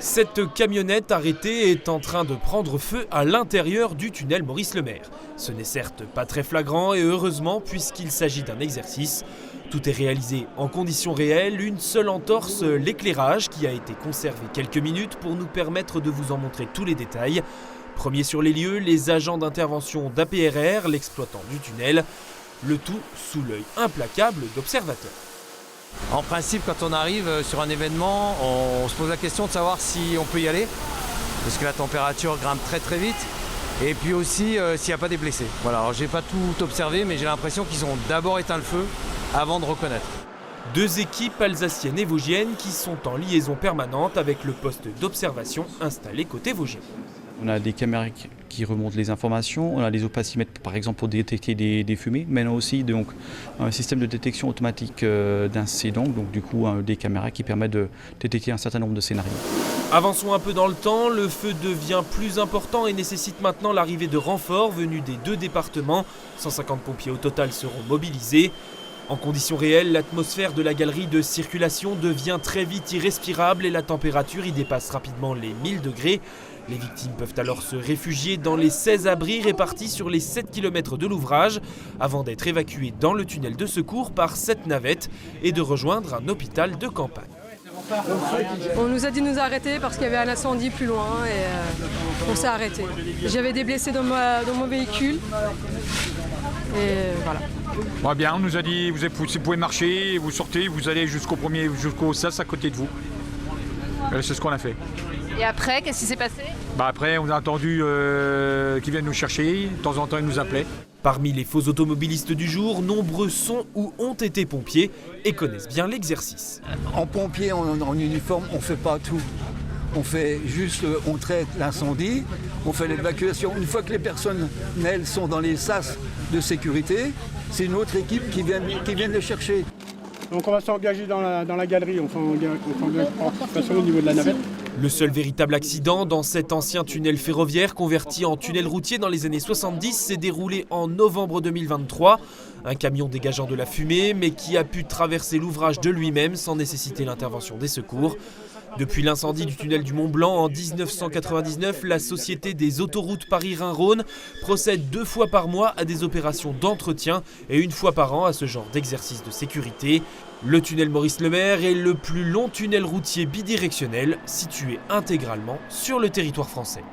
Cette camionnette arrêtée est en train de prendre feu à l'intérieur du tunnel Maurice-Lemaire. Ce n'est certes pas très flagrant et heureusement puisqu'il s'agit d'un exercice. Tout est réalisé en conditions réelles, une seule entorse, l'éclairage qui a été conservé quelques minutes pour nous permettre de vous en montrer tous les détails. Premiers sur les lieux, les agents d'intervention d'APRR, l'exploitant du tunnel, le tout sous l'œil implacable d'observateurs. En principe, quand on arrive sur un événement, on se pose la question de savoir si on peut y aller, parce que la température grimpe très très vite, et puis aussi s'il n'y a pas des blessés. Voilà, alors j'ai pas tout observé, mais j'ai l'impression qu'ils ont d'abord éteint le feu avant de reconnaître. Deux équipes alsaciennes et vosgiennes qui sont en liaison permanente avec le poste d'observation installé côté vosgien. On a des caméras qui remontent les informations, on a des opacimètres par exemple pour détecter des fumées, mais on a aussi donc, un système de détection automatique d'incidents, donc du coup des caméras qui permettent de détecter un certain nombre de scénarios. Avançons un peu dans le temps, le feu devient plus important et nécessite maintenant l'arrivée de renforts venus des deux départements. 150 pompiers au total seront mobilisés. En conditions réelles, l'atmosphère de la galerie de circulation devient très vite irrespirable et la température y dépasse rapidement les 1000 degrés. Les victimes peuvent alors se réfugier dans les 16 abris répartis sur les 7 km de l'ouvrage avant d'être évacuées dans le tunnel de secours par 7 navettes et de rejoindre un hôpital de campagne. On nous a dit de nous arrêter parce qu'il y avait un incendie plus loin et on s'est arrêté. J'avais des blessés dans mon véhicule et voilà. Bon, bien, on nous a dit vous pouvez marcher, vous sortez, vous allez jusqu'au sas à côté de vous. C'est ce qu'on a fait. Et après, qu'est-ce qui s'est passé ? Après, on a entendu qu'ils viennent nous chercher, de temps en temps ils nous appelaient. Parmi les faux automobilistes du jour, nombreux sont ou ont été pompiers et connaissent bien l'exercice. En pompier, en uniforme, on ne fait pas tout. On fait juste, on traite l'incendie, on fait l'évacuation. Une fois que les personnels sont dans les sas de sécurité, c'est une autre équipe qui vient les chercher. Donc on va s'engager dans la galerie, on s'engage en participation au niveau de la navette. Le seul véritable accident dans cet ancien tunnel ferroviaire converti en tunnel routier dans les années 70 s'est déroulé en novembre 2023. Un camion dégageant de la fumée mais qui a pu traverser l'ouvrage de lui-même sans nécessiter l'intervention des secours. Depuis l'incendie du tunnel du Mont-Blanc en 1999, la Société des autoroutes Paris-Rhin-Rhône procède 2 fois par mois à des opérations d'entretien et 1 fois par an à ce genre d'exercice de sécurité. Le tunnel Maurice-Lemaire est le plus long tunnel routier bidirectionnel situé intégralement sur le territoire français.